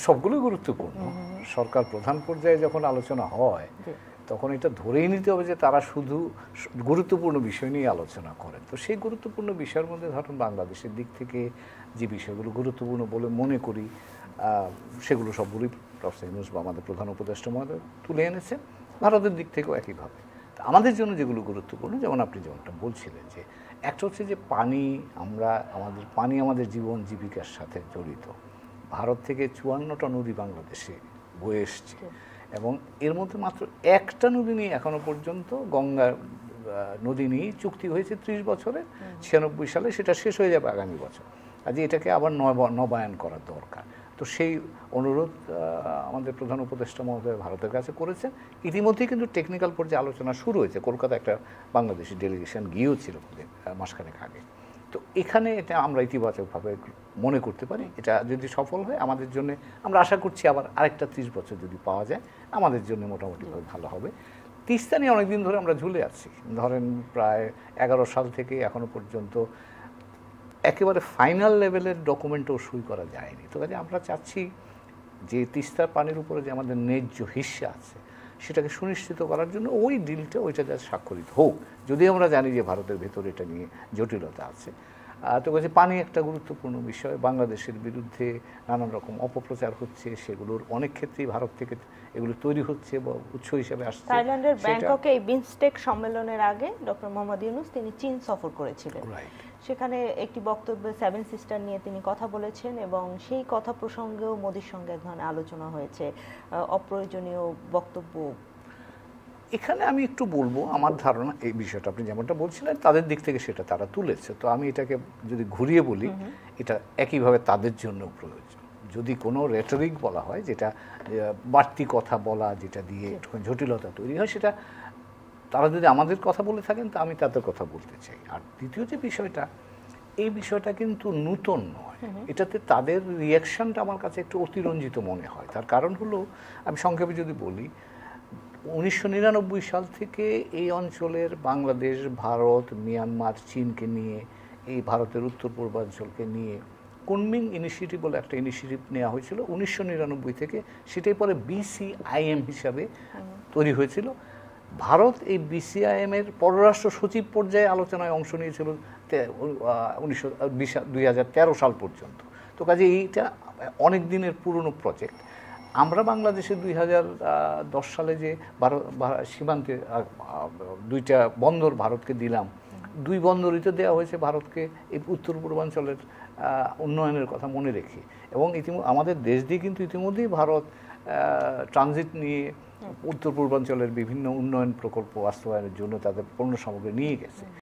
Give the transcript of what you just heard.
সবগুলোই গুরুত্বপূর্ণ। সরকার প্রধান পর্যায়ে যখন আলোচনা হয় তখন এটা ধরেই নিতে হবে যে তারা শুধু গুরুত্বপূর্ণ বিষয় নিয়ে আলোচনা করেন। তো সেই গুরুত্বপূর্ণ বিষয়ের মধ্যে ধরুন বাংলাদেশের দিক থেকে যে বিষয়গুলো গুরুত্বপূর্ণ বলে মনে করি সেগুলো সবগুলোই প্রফেসর ইউনূস বা আমাদের প্রধান উপদেষ্টা মহোদয় তুলে এনেছেন। ভারতের দিক থেকেও একইভাবে। আমাদের জন্য যেগুলো গুরুত্বপূর্ণ, যেমন আপনি যেমনটা বলছিলেন যে একটা হচ্ছে যে পানি, পানি আমাদের জীবন জীবিকার সাথে জড়িত। ভারত থেকে ৫৪টা নদী বাংলাদেশে বয়ে এসছে এবং এর মধ্যে মাত্র একটা নদী নিয়ে এখনো পর্যন্ত গঙ্গা নদী নিয়ে চুক্তি হয়েছে ৩০ বছরে, ৯৬ সালে সেটা শেষ হয়ে যাবে আগামী বছর। আজ এটাকে আবার নবায়ন করা দরকার। তো সেই অনুরোধ আমাদের প্রধান উপদেষ্টা মহোদয় ভারতের কাছে করেছেন। ইতিমধ্যেই কিন্তু টেকনিক্যাল পর্যায়ে আলোচনা শুরু হয়েছে। কলকাতা একটা বাংলাদেশি ডেলিগেশন গিয়েও ছিল মাসখানেক আগে। তো এখানে এটা আমরা ইতিবাচকভাবে মনে করতে পারি। এটা যদি সফল হয় আমাদের জন্য, আমরা আশা করছি আবার আরেকটা ৩০ বছর যদি পাওয়া যায় আমাদের জন্য মোটামুটিভাবে ভালো হবে। তিস্তা নিয়ে অনেকদিন ধরে আমরা ঝুলে আছি। ধরেন প্রায় ১১ সাল থেকে এখনো পর্যন্ত একেবারে ফাইনাল লেভেলের ডকুমেন্টও সই করা যায়নি। তো কাজে আমরা চাচ্ছি যে তিস্তার পানির উপরে যে আমাদের ন্যায্য হিস্সা আছে সেটাকে সুনিশ্চিত করার জন্য ওই ডিলটা ওইটা যা স্বাক্ষরিত হোক, যদি আমরা জানি যে ভারতের ভেতরে এটা নিয়ে জটিলতা আছে। তো কাজে পানি একটা গুরুত্বপূর্ণ বিষয়। বাংলাদেশের বিরুদ্ধে নানান রকম অপপ্রচার হচ্ছে, সেগুলোর অনেক ক্ষেত্রেই ভারত থেকে এগুলো তৈরি হচ্ছে বা উৎস হিসেবে আসছে। থাইল্যান্ডের ব্যাংককে এই বিমস্টেক সম্মেলনের আগে ডক্টর মোহাম্মদ ইউনূস তিনি চীন সফর করেছিলেন। সেখানে একটি বক্তব্যে সেভেন সিস্টার নিয়ে তিনি কথা বলেছেন এবং সেই কথা প্রসঙ্গেও মোদির সঙ্গে এক ধরনের আলোচনা হয়েছে। অপ্রয়োজনীয় বক্তব্য এখানে আমি একটু বলবো, আমার ধারণা এই বিষয়টা আপনি যেমনটা বলছিলেন তাদের দিক থেকে সেটা তারা তুলেছে। তো আমি এটাকে যদি ঘুরিয়ে বলি, এটা একইভাবে তাদের জন্য প্রয়োজন। যদি কোনো রেটরিক বলা হয়, যেটা বাড়তি কথা বলা, যেটা দিয়ে একটু জটিলতা তৈরি হয়, সেটা তারা যদি আমাদের কথা বলে থাকেন তা আমি তাদের কথা বলতে চাই। আর দ্বিতীয় যে বিষয়টা, এই বিষয়টা কিন্তু নূতন নয়। এটাতে তাদের রিয়াকশনটা আমার কাছে একটু অতিরঞ্জিত মনে হয়। তার কারণ হলো, আমি সংক্ষেপে যদি বলি, ১৯৯৯ সাল থেকে এই অঞ্চলের বাংলাদেশ, ভারত, মিয়ানমার, চীনকে নিয়ে, এই ভারতের উত্তর পূর্বাঞ্চলকে নিয়ে কুনমিং ইনিশিয়েটিভ বলে একটা ইনিশিয়েটিভ নেওয়া হয়েছিল ১৯৯৯ থেকে। সেটাই পরে বিসিআইএম হিসাবে তৈরি হয়েছিল। ভারত এই বিসিআইএমের পররাষ্ট্র সচিব পর্যায়ে আলোচনায় অংশ নিয়েছিল ২০১৩ সাল পর্যন্ত। তো কাজে এইটা অনেক দিনের পুরনো প্রজেক্ট। আমরা বাংলাদেশে ২০১০ সালে যে সীমান্তে ২টা বন্দর ভারতকে দিলাম, ২ বন্দরই তো দেওয়া হয়েছে ভারতকে এই উত্তর পূর্বাঞ্চলের উন্নয়নের কথা মনে রেখে। এবং আমাদের দেশ দিয়ে কিন্তু ইতিমধ্যেই ভারত ট্রানজিট নিয়ে উত্তর পূর্বাঞ্চলের বিভিন্ন উন্নয়ন প্রকল্প বাস্তবায়নের জন্য তাদের পণ্য সামগ্রী নিয়ে গেছে।